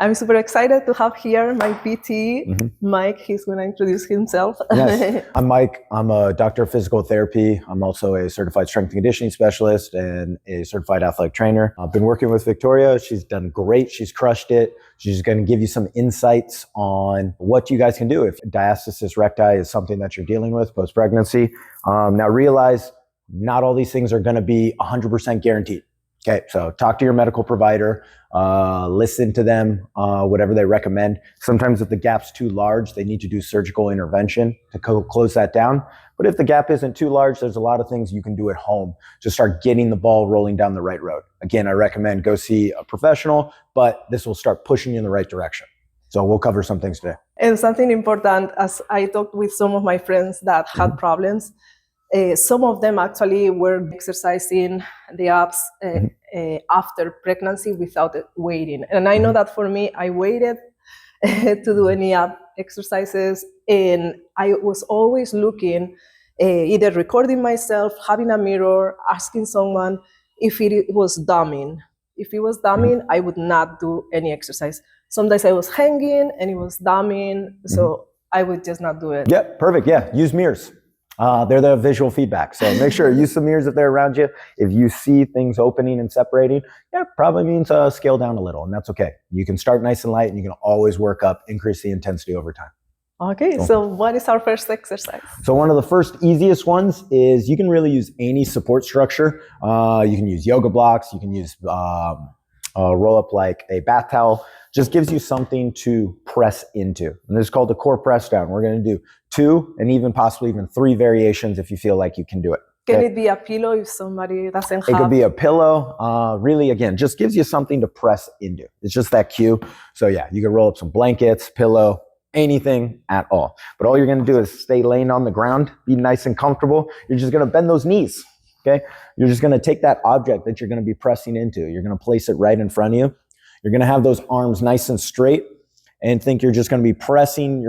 I'm super excited to have here my PT, Mike. He's going to introduce himself. Yes, I'm Mike. I'm a doctor of physical therapy. I'm also a certified strength and conditioning specialist and a certified athletic trainer. I've been working with Victoria. She's done great. She's crushed it. She's going to give you some insights on what you guys can do if diastasis recti is something that you're dealing with post-pregnancy. Now realize not all these things are going to be 100% guaranteed. Okay, so talk to your medical provider, listen to them, whatever they recommend. Sometimes if the gap's too large, they need to do surgical intervention to close that down. But if the gap isn't too large, there's a lot of things you can do at home to start getting the ball rolling down the right road. Again, I recommend go see a professional, but this will start pushing you in the right direction. So we'll cover some things today. And something important, as I talked with some of my friends that had problems, some of them actually were exercising the abs after pregnancy without waiting. And I know that for me, I waited to do any ab exercises, and I was always looking, either recording myself, having a mirror, asking someone if it was dumbing. If it was dumbing, I would not do any exercise. Sometimes I was hanging and it was dumbing, so I would just not do it. Yep, perfect. Yeah, use mirrors. They're the visual feedback. So make sure use some mirrors if they're around you. If you see things opening and separating, yeah, probably means scale down a little, and that's okay. You can start nice and light, and you can always work up, increase the intensity over time. Okay, so what is our first exercise? So one of the first easiest ones is you can really use any support structure. You can use yoga blocks. You can use roll up like a bath towel. Just gives you something to press into. And this is called the core press down. We're going to do 2 and even possibly even 3 variations if you feel like you can do it. Can it be a pillow if somebody doesn't have? It could be a pillow. Really, again, just gives you something to press into. It's just that cue. So yeah, you can roll up some blankets, pillow, anything at all. But all you're going to do is stay laying on the ground, be nice and comfortable. You're just going to bend those knees. Okay. You're just going to take that object that you're going to be pressing into. You're going to place it right in front of you. You're going to have those arms nice and straight and think you're just going to be pressing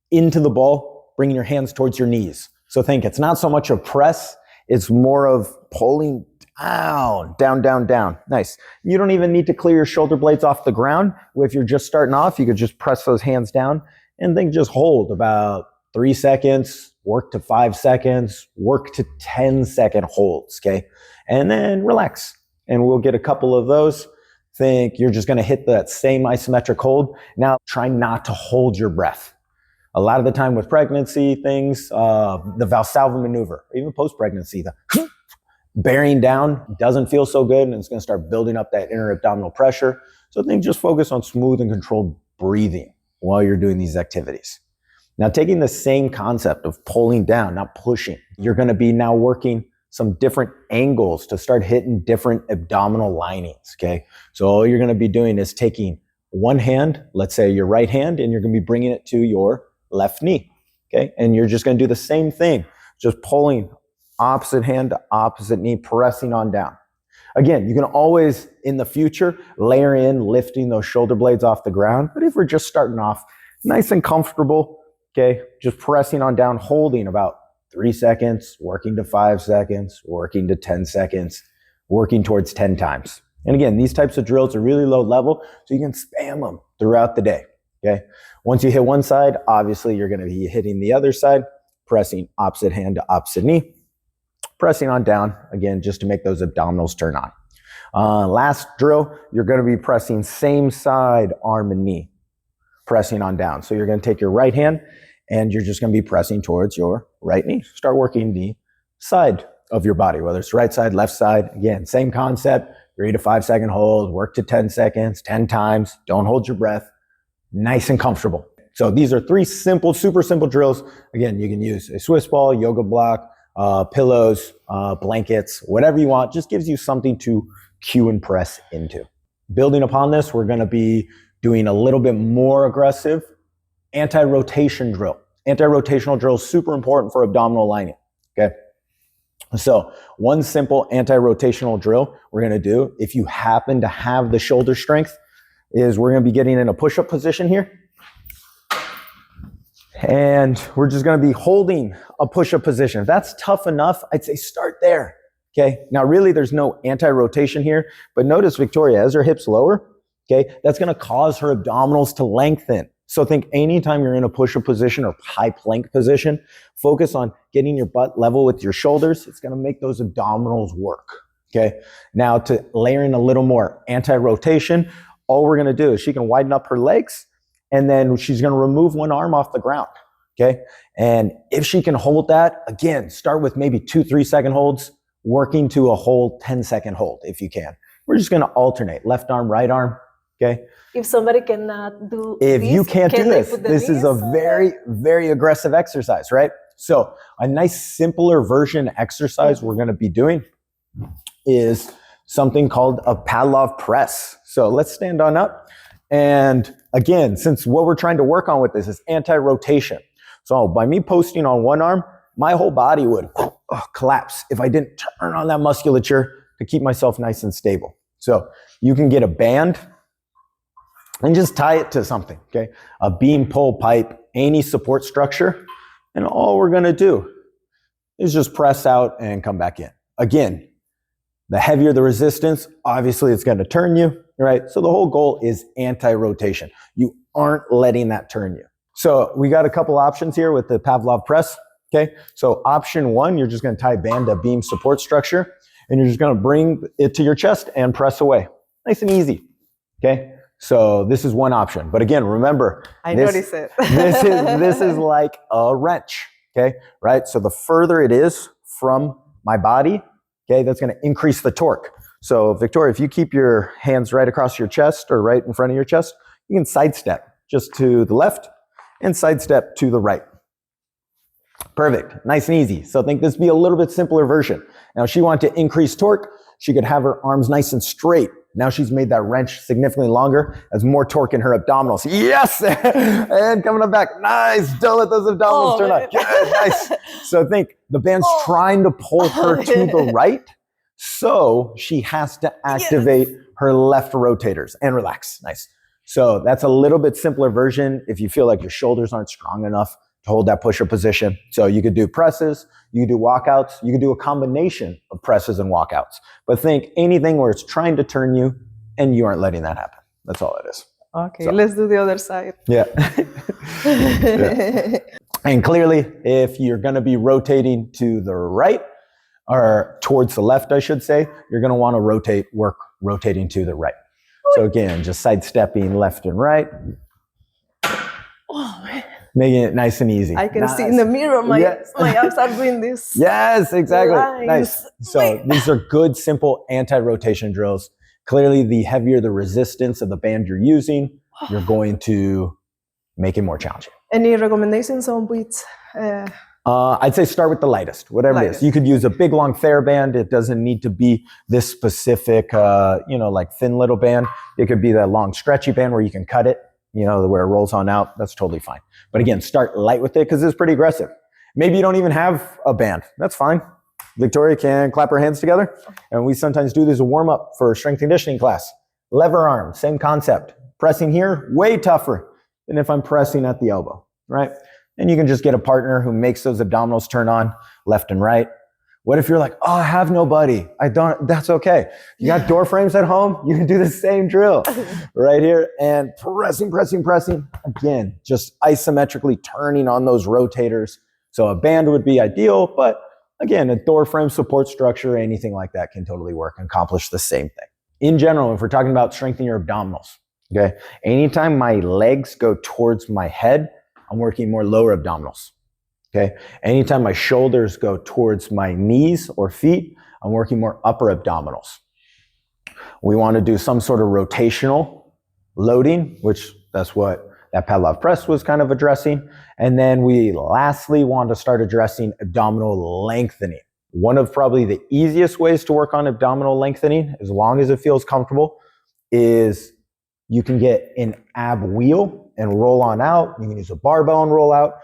into the ball, bringing your hands towards your knees. So think it's not so much a press. It's more of pulling down, down, down, down. Nice. You don't even need to clear your shoulder blades off the ground. If you're just starting off, you could just press those hands down and then just hold about 3 seconds, work to 5 seconds, work to 10-second holds, okay? And then relax. And we'll get a couple of those. Think you're just going to hit that same isometric hold. Now, try not to hold your breath. A lot of the time with pregnancy things, the Valsalva maneuver, even post-pregnancy, the bearing down doesn't feel so good, and it's going to start building up that inner abdominal pressure. So think just focus on smooth and controlled breathing while you're doing these activities. Now, taking the same concept of pulling down, not pushing, you're going to be now working some different angles to start hitting different abdominal linings, okay? So all you're going to be doing is taking one hand, let's say your right hand, and you're going to be bringing it to your left knee, okay? And you're just going to do the same thing, just pulling opposite hand to opposite knee, pressing on down. Again, you can always, in the future, layer in lifting those shoulder blades off the ground. But if we're just starting off nice and comfortable, okay, just pressing on down, holding about 3 seconds, working to 5 seconds, working to 10 seconds, working towards 10 times. And again, these types of drills are really low level, so you can spam them throughout the day, okay? Once you hit one side, obviously you're going to be hitting the other side, pressing opposite hand to opposite knee, pressing on down, again, just to make those abdominals turn on. Last drill, you're going to be pressing same side, arm and knee, pressing on down. So you're going to take your right hand, and you're just going to be pressing towards your right knee. Start working the side of your body, whether it's right side, left side. Again, same concept, 3 to 5 second hold, work to 10 seconds, 10 times. Don't hold your breath. Nice and comfortable. So these are 3 simple, super simple drills. Again, you can use a Swiss ball, yoga block, pillows, blankets, whatever you want. Just gives you something to cue and press into. Building upon this, we're going to be doing a little bit more aggressive anti-rotation drill. Anti-rotational drill is super important for abdominal lining, okay? So one simple anti-rotational drill we're going to do, if you happen to have the shoulder strength, is we're going to be getting in a push-up position here. And we're just going to be holding a push-up position. If that's tough enough, I'd say start there, okay? Now really there's no anti-rotation here, but notice Victoria, as her hips lower, okay, that's going to cause her abdominals to lengthen. So think anytime you're in a push-up position or high plank position, focus on getting your butt level with your shoulders. It's going to make those abdominals work. Okay. Now to layer in a little more anti-rotation, all we're going to do is she can widen up her legs and then she's going to remove one arm off the ground. Okay. And if she can hold that, again, start with maybe 2-3 second holds, working to a whole 10-second hold if you can. We're just going to alternate left arm, right arm. Okay. If somebody cannot do if this, you can't do this is a or... very, very aggressive exercise, right? So a nice simpler version exercise we're going to be doing is something called a Pavlov press. So let's stand on up. And again, since what we're trying to work on with this is anti-rotation. So by me posting on one arm, my whole body would collapse if I didn't turn on that musculature to keep myself nice and stable. So you can get a band and just tie it to something, okay? A beam, pole, pipe, any support structure. And all we're gonna do is just press out and come back in. Again, the heavier the resistance, obviously it's gonna turn you, right? So the whole goal is anti-rotation. You aren't letting that turn you. So we got a couple options here with the Pavlov press, okay? So option one, you're just gonna tie a band to beam support structure and you're just gonna bring it to your chest and press away. Nice and easy, okay? So this is one option. But again, remember, notice it. this is like a wrench, okay? Right? So the further it is from my body, okay, that's going to increase the torque. So Victoria, if you keep your hands right across your chest or right in front of your chest, you can sidestep just to the left and sidestep to the right. Perfect. Nice and easy. So I think this would be a little bit simpler version. Now, if she wanted to increase torque, she could have her arms nice and straight. Now she's made that wrench significantly longer, has more torque in her abdominals. Yes! And coming up back. Nice. Don't let those abdominals turn on. Good. Nice. So think the band's trying to pull her to the right. So she has to activate her left rotators and relax. Nice. So that's a little bit simpler version if you feel like your shoulders aren't strong enough to hold that pusher position. So you could do presses, you could do walkouts, you could do a combination of presses and walkouts. But think anything where it's trying to turn you and you aren't letting that happen. That's all it is. Okay, so let's do the other side. Yeah. Yeah. And clearly, if you're going to be rotating to the right, or towards the left, I should say, you're going to want to work rotating to the right. So again, just sidestepping left and right. Oh, man. Making it nice and easy. I can see in the mirror, my abs are doing this. Yes, exactly. Lines. Nice. So these are good, simple anti-rotation drills. Clearly, the heavier the resistance of the band you're using, you're going to make it more challenging. Any recommendations on which? I'd say start with the lightest, whatever it is. You could use a big, long TheraBand. It doesn't need to be this specific, like thin little band. It could be that long, stretchy band where you can cut it. Where it rolls on out, that's totally fine. But again, start light with it because it's pretty aggressive. Maybe you don't even have a band. That's fine. Victoria can clap her hands together. And we sometimes do this as a warm-up for strength conditioning class. Lever arm, same concept. Pressing here, way tougher than if I'm pressing at the elbow, right? And you can just get a partner who makes those abdominals turn on left and right. What if you're like, oh, I have nobody? That's okay. You got door frames at home? You can do the same drill right here and pressing. Again, just isometrically turning on those rotators. So a band would be ideal, but again, a door frame support structure, anything like that can totally work and accomplish the same thing. In general, if we're talking about strengthening your abdominals, okay, anytime my legs go towards my head, I'm working more lower abdominals. Okay. Anytime my shoulders go towards my knees or feet, I'm working more upper abdominals. We want to do some sort of rotational loading, which that's what that Pavlov press was kind of addressing. And then we lastly want to start addressing abdominal lengthening. One of probably the easiest ways to work on abdominal lengthening, as long as it feels comfortable, is you can get an ab wheel and roll on out. You can use a barbell and roll out.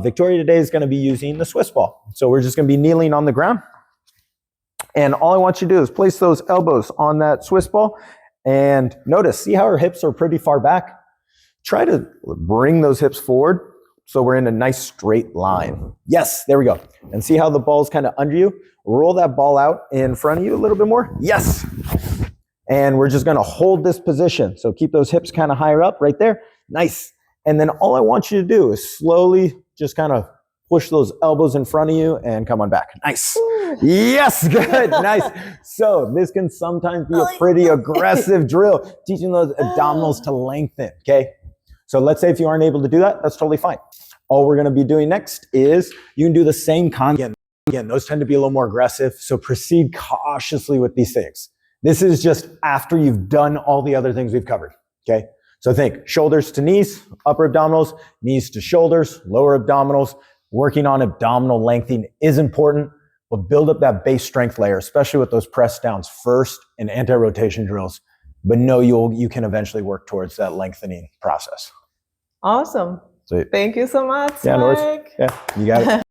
Victoria today is going to be using the Swiss ball. So we're just going to be kneeling on the ground. And all I want you to do is place those elbows on that Swiss ball. And notice, see how her hips are pretty far back? Try to bring those hips forward so we're in a nice straight line. Yes, there we go. And see how the ball's kind of under you? Roll that ball out in front of you a little bit more. Yes. And we're just going to hold this position. So keep those hips kind of higher up right there. Nice. And then all I want you to do is slowly just kind of push those elbows in front of you and come on back. Nice. Yes, good, nice. So this can sometimes be a pretty aggressive drill, teaching those abdominals to lengthen, okay? So let's say if you aren't able to do that, that's totally fine. All we're gonna be doing next is you can do the same concept. Again, those tend to be a little more aggressive, so proceed cautiously with these things. This is just after you've done all the other things we've covered, okay? So think shoulders to knees, upper abdominals, knees to shoulders, lower abdominals. Working on abdominal lengthening is important, but build up that base strength layer, especially with those press downs first and anti-rotation drills. But know you can eventually work towards that lengthening process. Awesome. So, thank you so much, yeah, Mike. yeah, you got it.